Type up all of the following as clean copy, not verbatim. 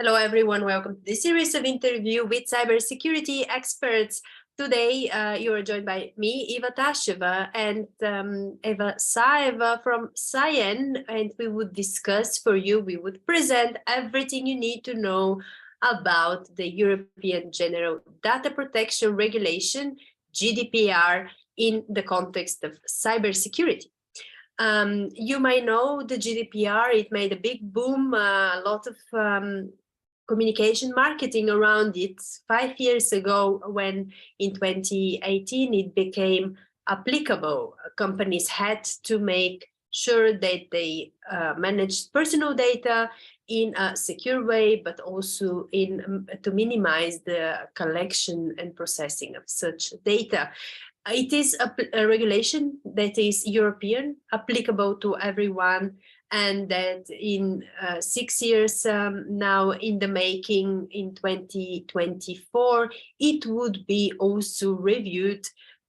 Hello, everyone. Welcome to this series of interview with cybersecurity experts. Today, you are joined by me, Eva Tasheva, and Eva Saeva from Cyan, and we would discuss for you, we would present everything you need to know about the European General Data Protection Regulation, GDPR, in the context of cybersecurity. You might know the GDPR, it made a big boom, a lot of communication marketing around it 5 years ago, when in 2018 it became applicable. Companies had to make sure that they managed personal data in a secure way, but also to minimize the collection and processing of such data. It is a regulation that is European, applicable to everyone, and that in 6 years now in the making, in 2024, it would be also reviewed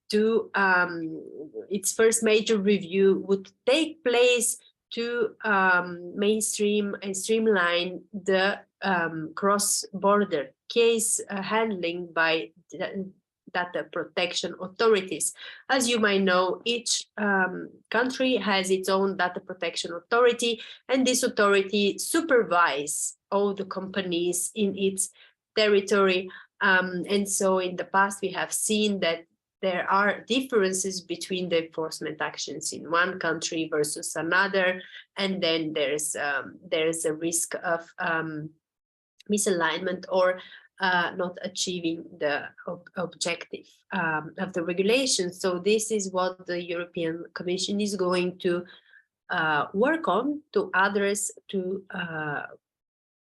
to its first major review would take place to mainstream and streamline the cross-border case handling by data protection authorities. As you might know, each country has its own data protection authority, and this authority supervises all the companies in its territory. And so in the past, we have seen that there are differences between the enforcement actions in one country versus another, and then there's a risk of misalignment or not achieving the objective of the regulation. So this is what the European Commission is going to work on to address, to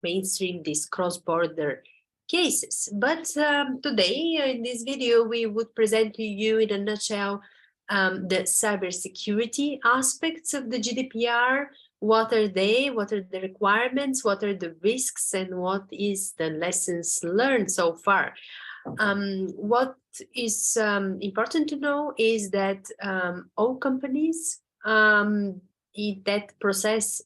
mainstream these cross-border cases. But today in this video, we would present to you in a nutshell the cybersecurity aspects of the GDPR. What are they? What are the requirements? What are the risks? And what is the lessons learned so far? What is important to know is that all companies that process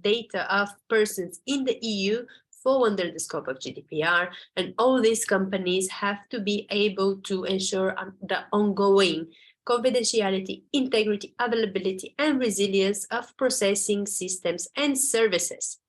data of persons in the EU fall under the scope of GDPR, and all these companies have to be able to ensure the ongoing confidentiality, integrity, availability, and resilience of processing systems and services.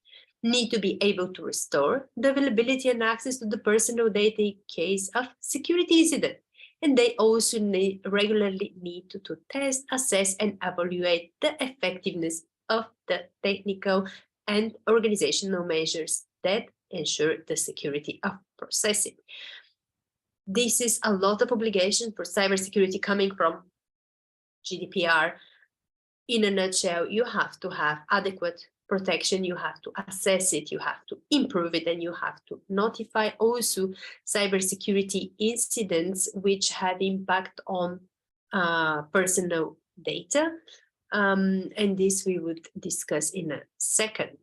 Need to be able to restore the availability and access to the personal data in case of security incident. And they also regularly need to test, assess, and evaluate the effectiveness of the technical and organizational measures that ensure the security of processing. This is a lot of obligation for cybersecurity coming from GDPR. In a nutshell, you have to have adequate protection, you have to assess it, you have to improve it, and you have to notify also cybersecurity incidents which have impact on personal data. And this we would discuss in a second.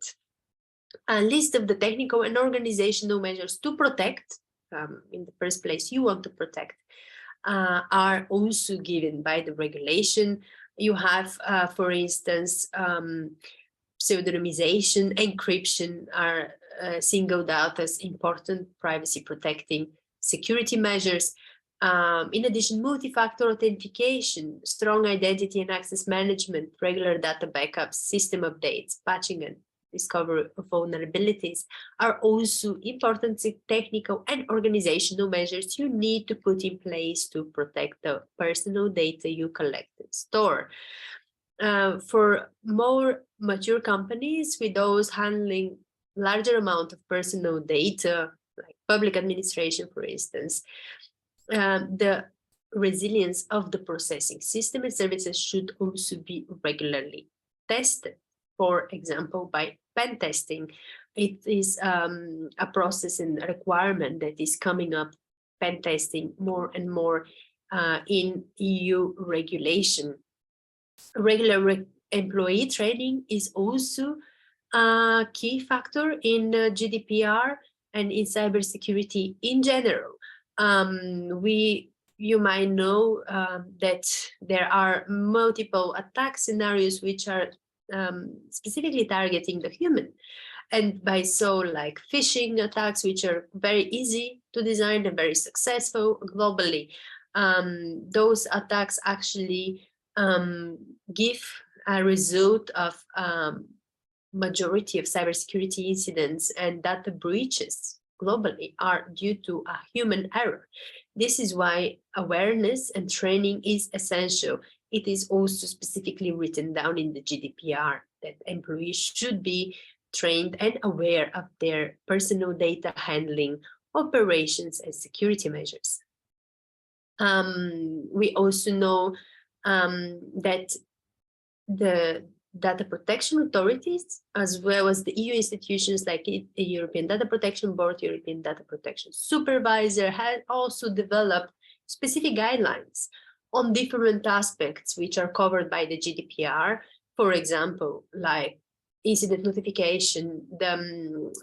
A list of the technical and organizational measures to protect, in the first place you want to protect, are also given by the regulation. You have, for instance, pseudonymization, encryption are singled out as important privacy protecting security measures. In addition, multi-factor authentication, strong identity and access management, regular data backups, system updates, patching, and discovery of vulnerabilities are also important technical and organizational measures you need to put in place to protect the personal data you collect and store. For more mature companies, with those handling larger amount of personal data, like public administration, for instance, the resilience of the processing system and services should also be regularly tested. For example, by pen testing. It is a process and a requirement that is coming up, pen testing, more and more in EU regulation. Regular employee training is also a key factor in GDPR and in cybersecurity in general. You might know that there are multiple attack scenarios which are specifically targeting the human. And by so like phishing attacks, which are very easy to design and very successful globally, those attacks actually give a result of majority of cybersecurity incidents and data breaches globally are due to a human error. This is why awareness and training is essential. It is also specifically written down in the GDPR that employees should be trained and aware of their personal data handling, operations, and security measures. We also know that the data protection authorities, as well as the EU institutions like the European Data Protection Board, European Data Protection Supervisor, had also developed specific guidelines on different aspects which are covered by the GDPR. For example, like incident notification, the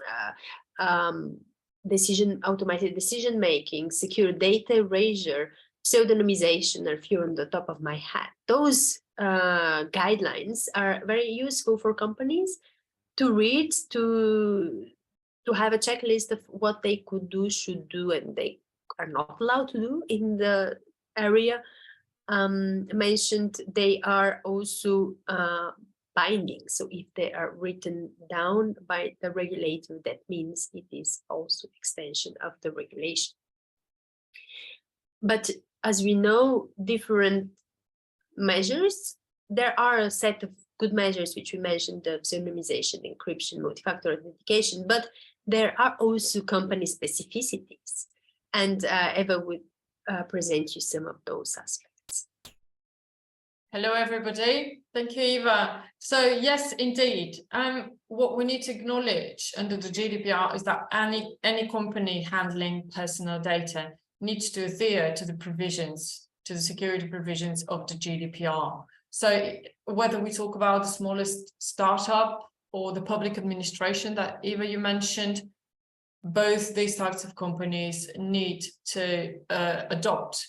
automated decision making, secure data erasure, pseudonymization are few on the top of my head. Those guidelines are very useful for companies to read, to have a checklist of what they could do, should do, and they are not allowed to do in the area mentioned. They are also binding. So if they are written down by the regulator, that means it is also extension of the regulation. But as we know, different measures, there are a set of good measures which we mentioned, the pseudonymization, encryption, multi-factor authentication, but there are also company specificities, and Eva would present you some of those aspects. Hello everybody, thank you Eva. So yes, indeed, what we need to acknowledge under the GDPR is that any company handling personal data needs to adhere to the provisions, to the security provisions of the GDPR. So whether we talk about the smallest startup or the public administration that Eva you mentioned, both these types of companies need to adopt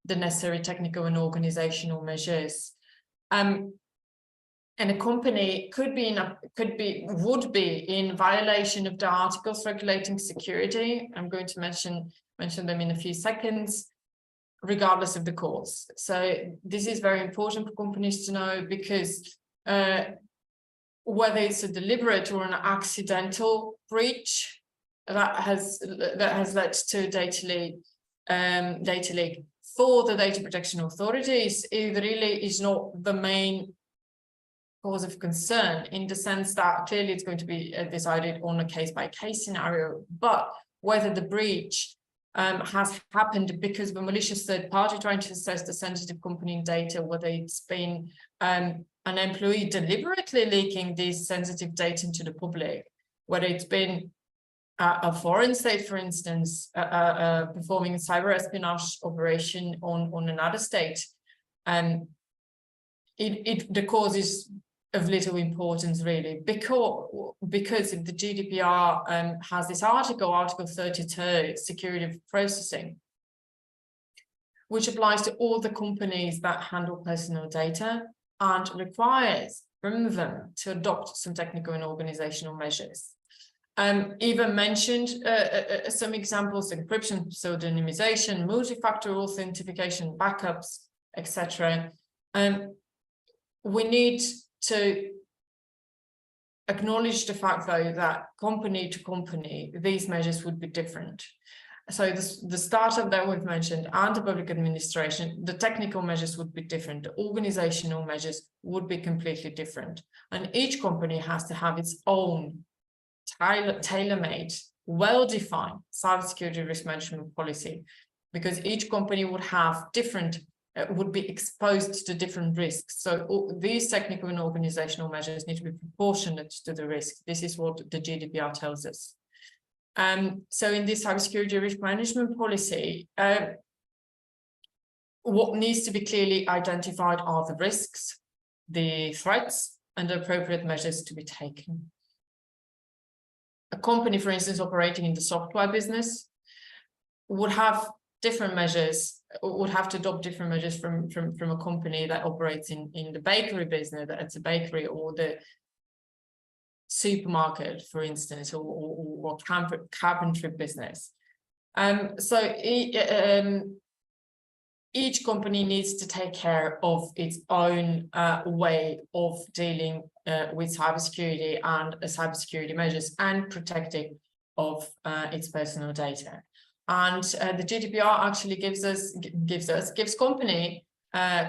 the necessary technical and organizational measures. And a company would be in violation of the articles regulating security. I'm going to mention them in a few seconds, regardless of the cause. So this is very important for companies to know, because whether it's a deliberate or an accidental breach that has led to data leak for the data protection authorities, it really is not the main cause of concern, in the sense that clearly it's going to be decided on a case-by-case scenario, but whether the breach has happened because of a malicious third party trying to access the sensitive company data, whether it's been an employee deliberately leaking this sensitive data into the public, whether it's been a foreign state, for instance, performing a cyber espionage operation on another state, the cause is of little importance really, because the GDPR has this article 32, security of processing, which applies to all the companies that handle personal data and requires from them to adopt some technical and organizational measures. Eva mentioned some examples: encryption, pseudonymization, multi-factor authentication, backups, etc. We need to acknowledge the fact, though, that company to company, these measures would be different. So the startup that we've mentioned and the public administration, the technical measures would be different. The organizational measures would be completely different. And each company has to have its own tailor-made, well-defined cybersecurity risk management policy, because each company would have different would be exposed to different risks. So these technical and organizational measures need to be proportionate to the risk. This is what the GDPR tells us. So in this cybersecurity risk management policy, what needs to be clearly identified are the risks, the threats, and the appropriate measures to be taken. A company, for instance, operating in the software business would have different measures would have to adopt different measures from a company that operates in the bakery business, that's a bakery, or the supermarket, for instance, or carpentry business. So each company needs to take care of its own way of dealing with cybersecurity and cybersecurity measures and protecting of its personal data. And the GDPR actually gives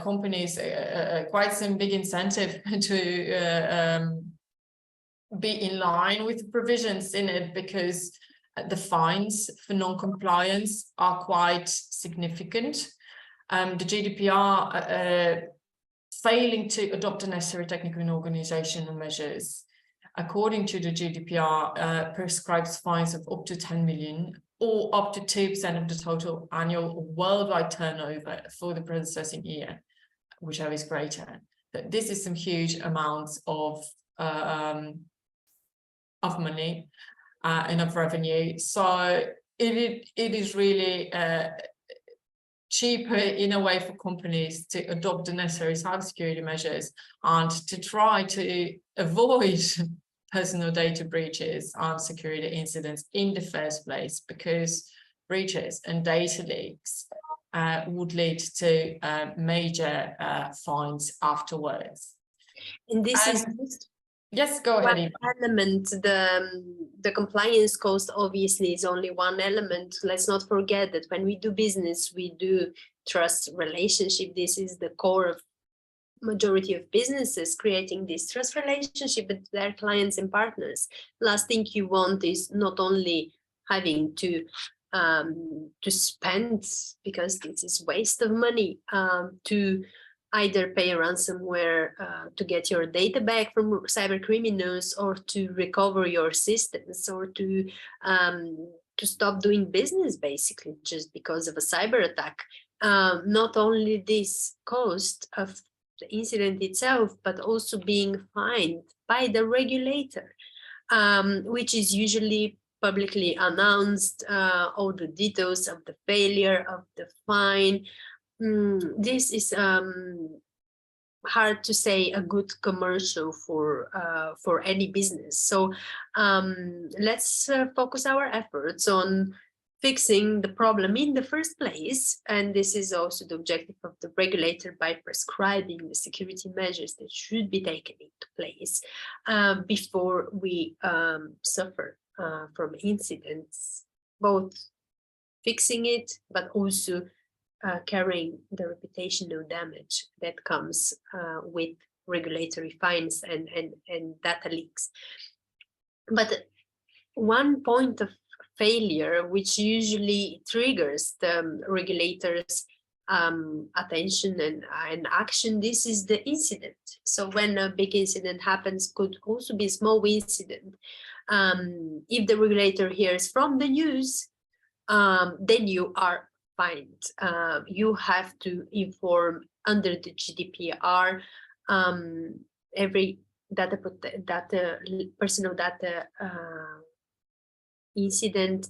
companies quite some big incentive to be in line with the provisions in it, because the fines for non-compliance are quite significant. The GDPR failing to adopt the necessary technical and organizational measures, according to the GDPR, prescribes fines of up to 10 million or up to 2% of the total annual worldwide turnover for the predecessing year, whichever is greater. This is some huge amounts of money and of revenue. So it is really cheaper in a way for companies to adopt the necessary cybersecurity measures and to try to avoid personal data breaches and security incidents in the first place, because breaches and data leaks would lead to major fines afterwards. And this is just yes, go ahead. one element. The compliance cost obviously is only one element. Let's not forget that when we do business, we do trust relationship. This is the core of majority of businesses, creating this trust relationship with their clients and partners. Last thing you want is not only having to spend, because this is waste of money, to either pay a ransomware to get your data back from cyber criminals, or to recover your systems, or to stop doing business basically just because of a cyber attack. Not only this cost of the incident itself, but also being fined by the regulator, which is usually publicly announced, all the details of the failure, of the fine. This is hard to say a good commercial for any business. So let's focus our efforts on fixing the problem in the first place. And this is also the objective of the regulator by prescribing the security measures that should be taken into place before we suffer from incidents, both fixing it, but also carrying the reputational damage that comes with regulatory fines and data leaks. But one point of failure, which usually triggers the regulators' attention and action, this is the incident. So when a big incident happens, could also be a small incident. If the regulator hears from the news, then you are fined. You have to inform under the GDPR every personal data incident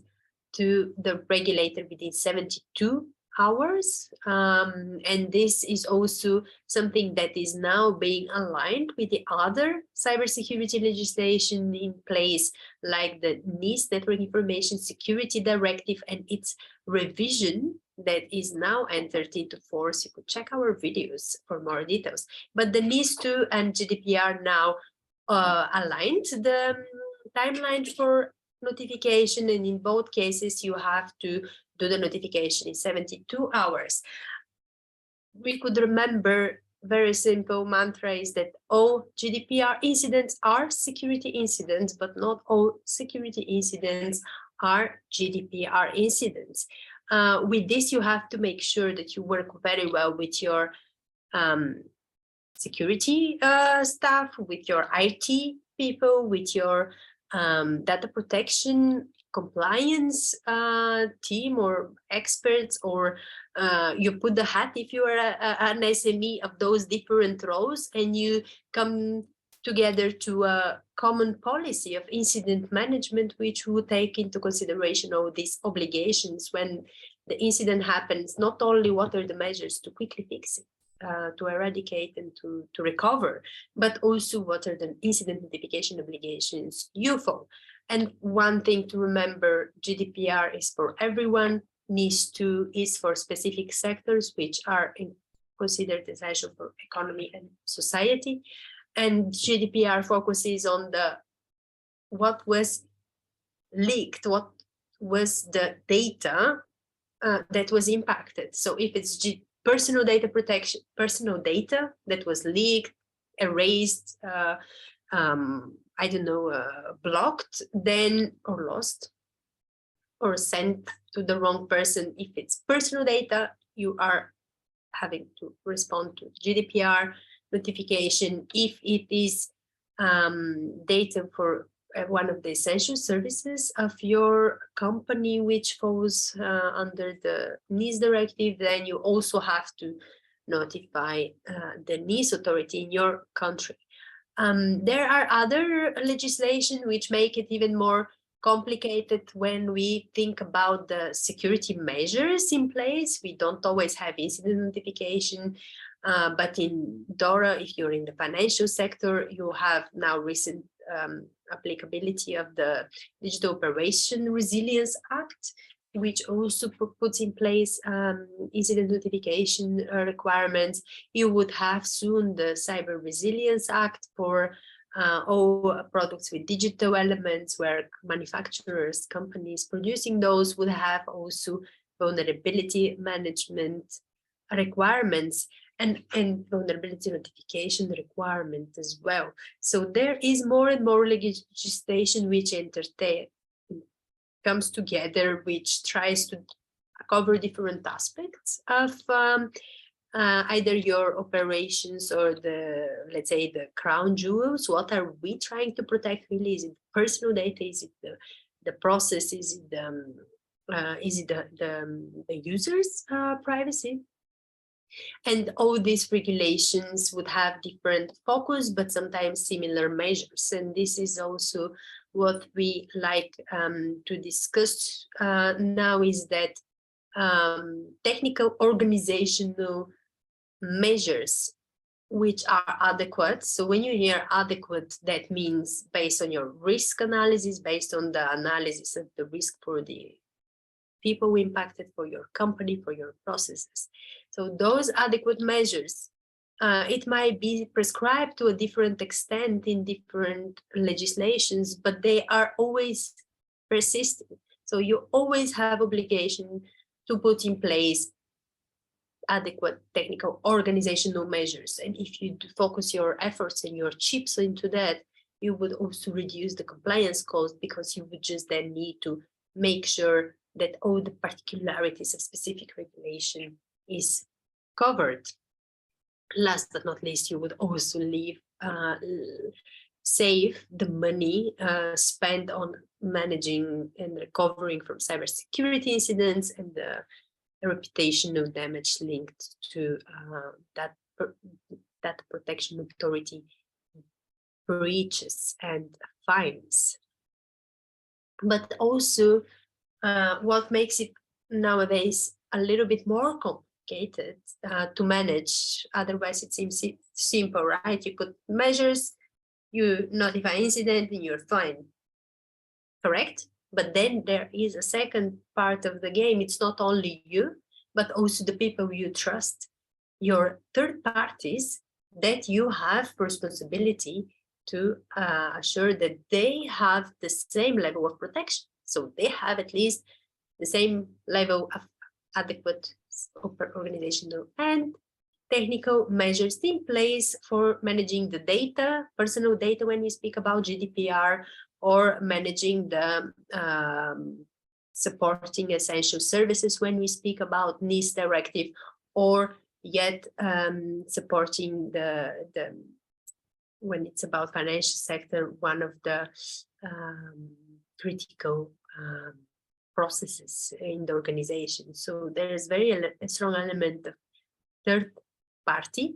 to the regulator within 72 hours. And this is also something that is now being aligned with the other cybersecurity legislation in place, like the NIST, Network Information Security Directive, and its revision that is now entered into force. You could check our videos for more details. But the NIS2 and GDPR now aligned the timeline for notification, and in both cases you have to do the notification in 72 hours. We could remember very simple mantra is that all GDPR incidents are security incidents, but not all security incidents are GDPR incidents. With this, you have to make sure that you work very well with your security staff, with your IT people, with your data protection compliance team or experts, or you put the hat if you are an SME of those different roles, and you come together to a common policy of incident management, which will take into consideration all these obligations when the incident happens, not only what are the measures to quickly fix it, to eradicate and to recover, but also what are the incident notification obligations you follow. And one thing to remember, GDPR is for everyone, NIS2 is for specific sectors which are considered essential for economy and society. And GDPR focuses on what was leaked, what was the data that was impacted. So if it's personal data protection, personal data that was leaked, erased, I don't know, blocked, then or lost, or sent to the wrong person. If it's personal data, you are having to respond to GDPR notification. If it is data for one of the essential services of your company, which falls under the NIS directive, then you also have to notify the NIS authority in your country. There are other legislation which make it even more complicated when we think about the security measures in place. We don't always have incident notification, but in DORA, if you're in the financial sector, you have now recent applicability of the Digital Operation Resilience Act, which also puts in place incident notification requirements. You would have soon the Cyber Resilience Act for all products with digital elements, where manufacturers, companies producing those would have also vulnerability management requirements and vulnerability notification requirement as well. So there is more and more legislation which comes together, which tries to cover different aspects of either your operations or let's say the crown jewels. What are we trying to protect really? Is it personal data? Is it the process? Is it the user's privacy? And all these regulations would have different focus, but sometimes similar measures. And this is also what we like to discuss now, is that technical organizational measures which are adequate. So when you hear adequate, that means based on your risk analysis, based on the analysis of the risk for the people impacted, for your company, for your processes. So those adequate measures, it might be prescribed to a different extent in different legislations, but they are always persistent. So you always have obligation to put in place adequate technical organizational measures. And if you focus your efforts and your chips into that, you would also reduce the compliance cost, because you would just then need to make sure that all the particularities of specific regulation is covered. Last but not least, you would also save the money spent on managing and recovering from cybersecurity incidents and the reputational damage linked to that protection authority breaches and fines. But also, what makes it nowadays a little bit more complicated to manage. Otherwise, it seems simple, right? You put measures, you notify incident, and you're fine. Correct? But then there is a second part of the game. It's not only you, but also the people you trust, your third parties that you have responsibility to assure that they have the same level of protection. So they have at least the same level of adequate organizational and technical measures in place for managing the data, personal data when we speak about GDPR, or managing the supporting essential services when we speak about NIS directive, or yet supporting the when it's about financial sector, one of the critical processes in the organization. So there is a strong element of third party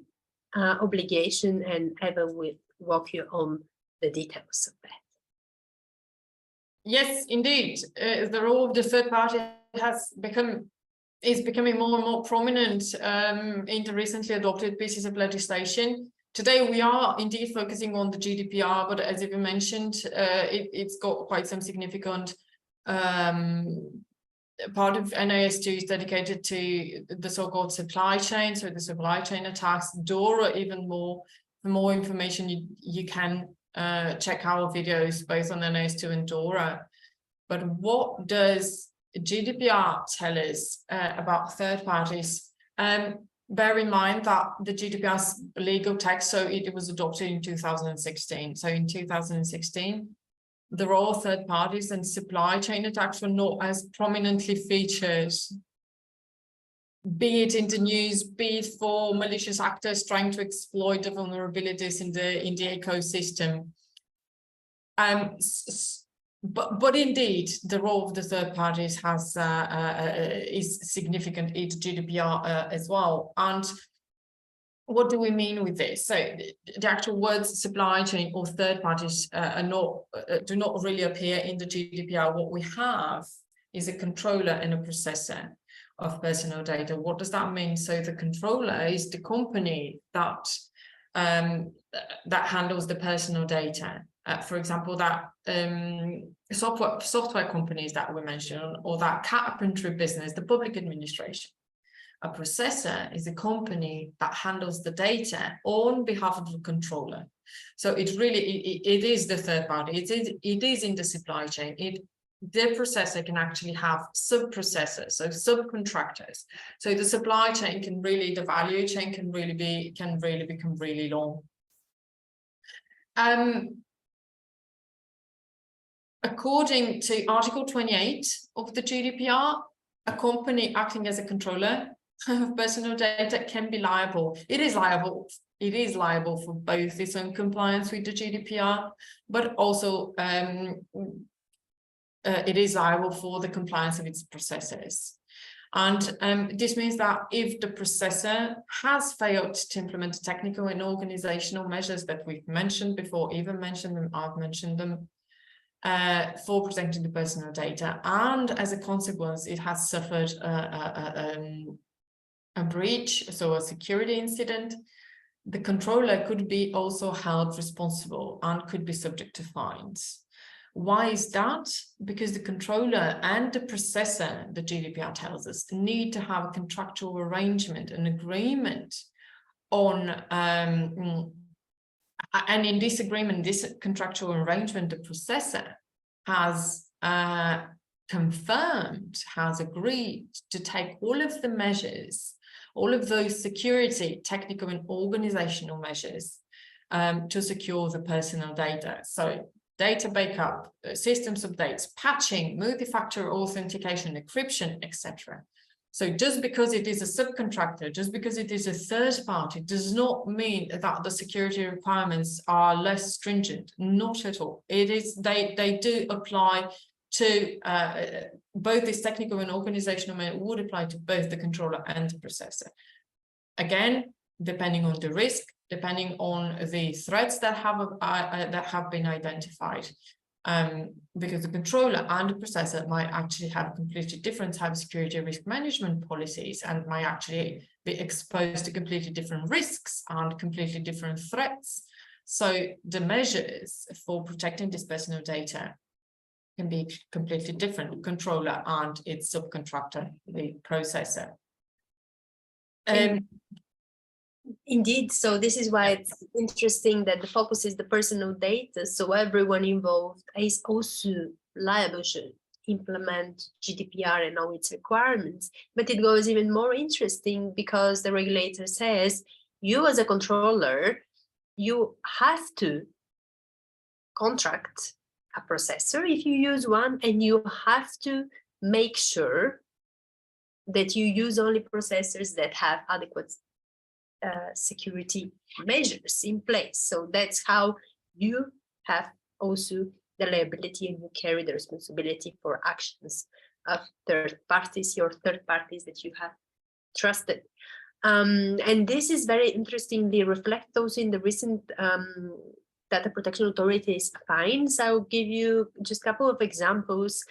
obligation, and Eva will walk you on the details of that. Yes, indeed. The role of the third party has become is becoming more and more prominent in the recently adopted pieces of legislation. Today, we are indeed focusing on the GDPR, but as you mentioned, it's got quite some significant part of NIS2 is dedicated to the so-called supply chain, so the supply chain attacks. DORA, even more. For more information, you can check our videos both on NIS2 and DORA. But what does GDPR tell us about third parties? Bear in mind that the GDPR's legal text, so it was adopted in 2016. So in 2016, the role of third parties and supply chain attacks were not as prominently featured, be it in the news, be it for malicious actors trying to exploit the vulnerabilities in the ecosystem. But indeed, the role of the third parties is significant in GDPR as well. And what do we mean with this? So the actual words supply chain or third parties do not really appear in the GDPR. What we have is a controller and a processor of personal data. What does that mean? So the controller is the company that handles the personal data. For example, that software companies that we mentioned, or that carpentry business, the public administration. A processor is a company that handles the data on behalf of the controller. So it is the third party. It is in the supply chain. The processor can actually have sub-processors, so subcontractors. So the supply chain the value chain can really become really long. According to Article 28 of the GDPR, a company acting as a controller of personal data can be liable. It is liable for both its own compliance with the GDPR, but also it is liable for the compliance of its processors. And this means that if the processor has failed to implement technical and organizational measures that we've mentioned before, Eva mentioned them, I've mentioned them, for protecting the personal data, and as a consequence, it has suffered a breach, so a security incident, the controller could be also held responsible and could be subject to fines. Why is that? Because the controller and the processor, the GDPR tells us, need to have a contractual arrangement, an agreement on, and in this agreement, this contractual arrangement, the processor has confirmed, has agreed to take all of the measures, all of those security, technical and organizational measures to secure the personal data. So data backup, systems updates, patching, multi-factor authentication, encryption, etc. So just because it is a subcontractor, just because it is a third party, does not mean that the security requirements are less stringent. Not at all. It is, they do apply to both this technical and organizational measure would apply to both the controller and the processor. Again, depending on the risk, depending on the threats that have been identified. Because the controller and the processor might actually have completely different cybersecurity risk management policies and might actually be exposed to completely different risks and completely different threats. So the measures for protecting this personal data can be completely different, the controller and its subcontractor, the processor. Indeed, so this is why it's interesting that the focus is the personal data, so everyone involved is also liable to implement GDPR and all its requirements. But it goes even more interesting because the regulator says, you as a controller, you have to contract a processor if you use one, and you have to make sure that you use only processors that have adequate security measures in place. So that's how you have also the liability, and you carry the responsibility for actions of third parties, your third parties that you have trusted. And this is very interestingly reflected also in the recent Data Protection Authority's fines. I'll give you just a couple of examples.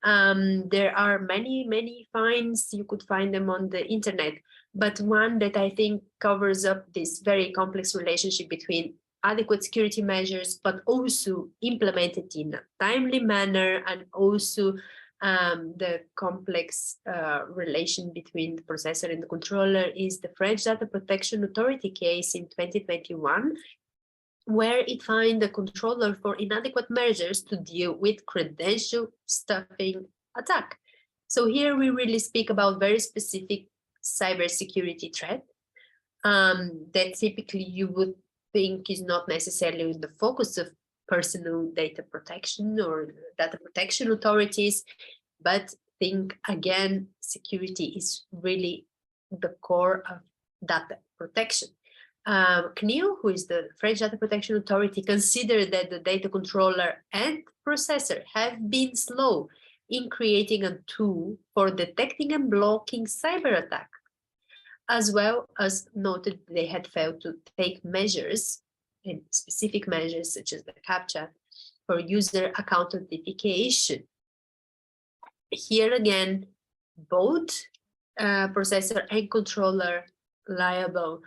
There are many fines. You could find them on the internet, but one that I think covers up this very complex relationship between adequate security measures, but also implemented in a timely manner, and also the complex relation between the processor and the controller is the French Data Protection Authority case in 2021, where it fined the controller for inadequate measures to deal with credential stuffing attack. So here we really speak about very specific cybersecurity threat that typically you would think is not necessarily the focus of personal data protection or data protection authorities, but think again, security is really the core of data protection. CNIL, who is the French Data Protection Authority, considered that the data controller and processor have been slow in creating a tool for detecting and blocking cyber attack, as well as noted they had failed to take measures, and specific measures such as the CAPTCHA, for user account authentication. Here again, both processor and controller liable.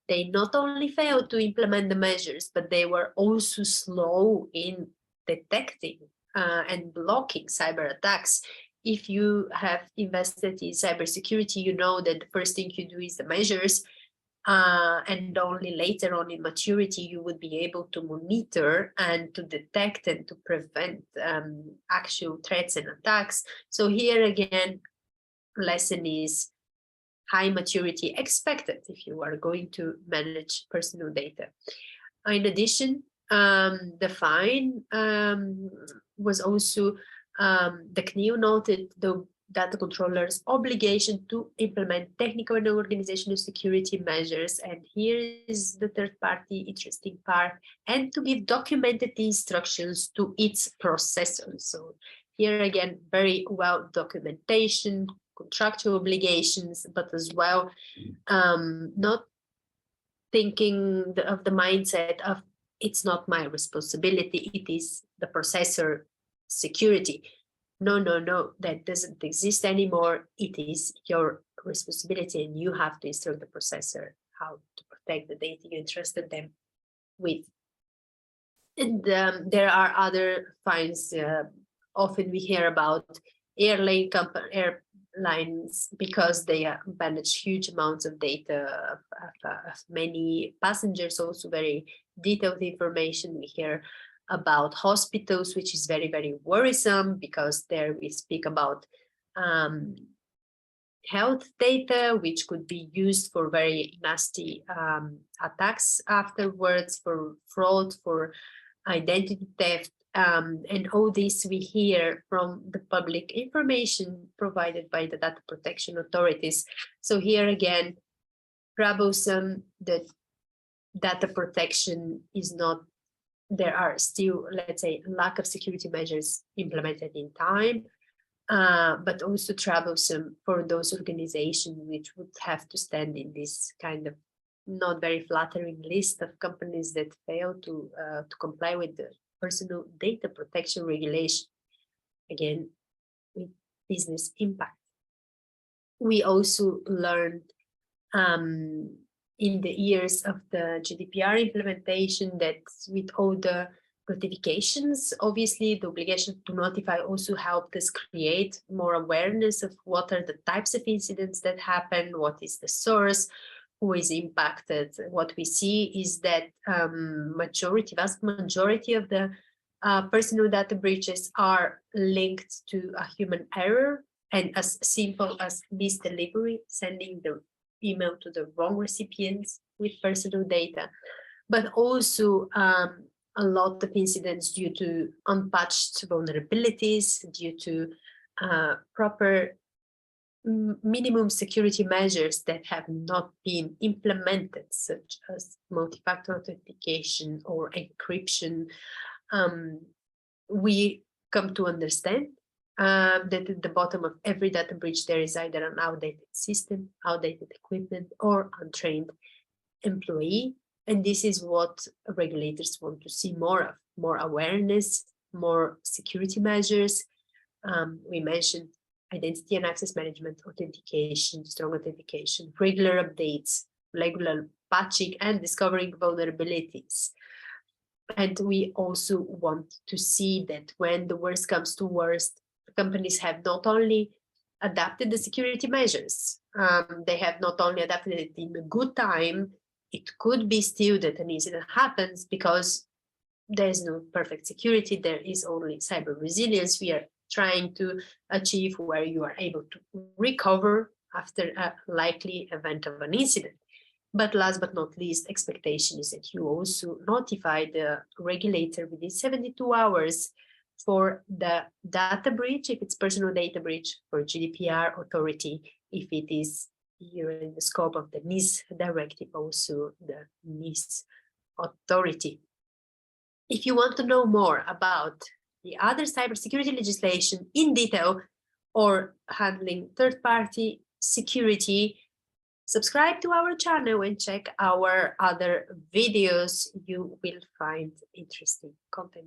They not only failed to implement the measures, but they were also slow in detecting and blocking cyber attacks. If you have invested in cybersecurity, you know that the first thing you do is the measures, and only later on in maturity you would be able to monitor and to detect and to prevent actual threats and attacks. So here again, lesson is high maturity expected if you are going to manage personal data. In addition, the fine was also, the CNIL noted the data controller's obligation to implement technical and organizational security measures. And here is the third party interesting part, and to give documented instructions to its processors. So here again, very well documentation, contractual obligations, but as well not thinking of the mindset of it's not my responsibility, it is the processor security. No, that doesn't exist anymore. It is your responsibility, and you have to instruct the processor how to protect the data you entrusted them with. And there are other fines. Often we hear about airlines because they manage huge amounts of data of many passengers, also very detailed information. We hear about hospitals, which is very worrisome, because there we speak about health data, which could be used for very nasty attacks afterwards, for fraud, for identity theft. And all this we hear from the public information provided by the data protection authorities. So here again, troublesome that data protection is not, there are still, let's say, lack of security measures implemented in time, but also troublesome for those organizations which would have to stand in this kind of not very flattering list of companies that fail to comply with the personal data protection regulation, again, with business impact. We also learned in the years of the GDPR implementation that with all the notifications, obviously the obligation to notify also helped us create more awareness of what are the types of incidents that happen, what is the source, who is impacted. What we see is that vast majority of the personal data breaches are linked to a human error, and as simple as misdelivery, sending the email to the wrong recipients with personal data, but also a lot of incidents due to unpatched vulnerabilities, due to proper minimum security measures that have not been implemented, such as multi-factor authentication or encryption. We come to understand that at the bottom of every data breach, there is either an outdated system, outdated equipment, or untrained employee. And this is what regulators want to see more of, more awareness, more security measures, We mentioned identity and access management, authentication, strong authentication, regular updates, regular patching, and discovering vulnerabilities. And we also want to see that when the worst comes to worst, companies have not only adapted the security measures, they have not only adapted it in a good time, it could be still that an incident happens because there is no perfect security, there is only cyber resilience we are trying to achieve, where you are able to recover after a likely event of an incident. But last but not least, expectation is that you also notify the regulator within 72 hours for the data breach, if it's personal data breach, for GDPR authority, if it is here in the scope of the NIS directive, also the NIS authority. If you want to know more about the other cybersecurity legislation in detail or handling third-party security, subscribe to our channel and check our other videos. You will find interesting content.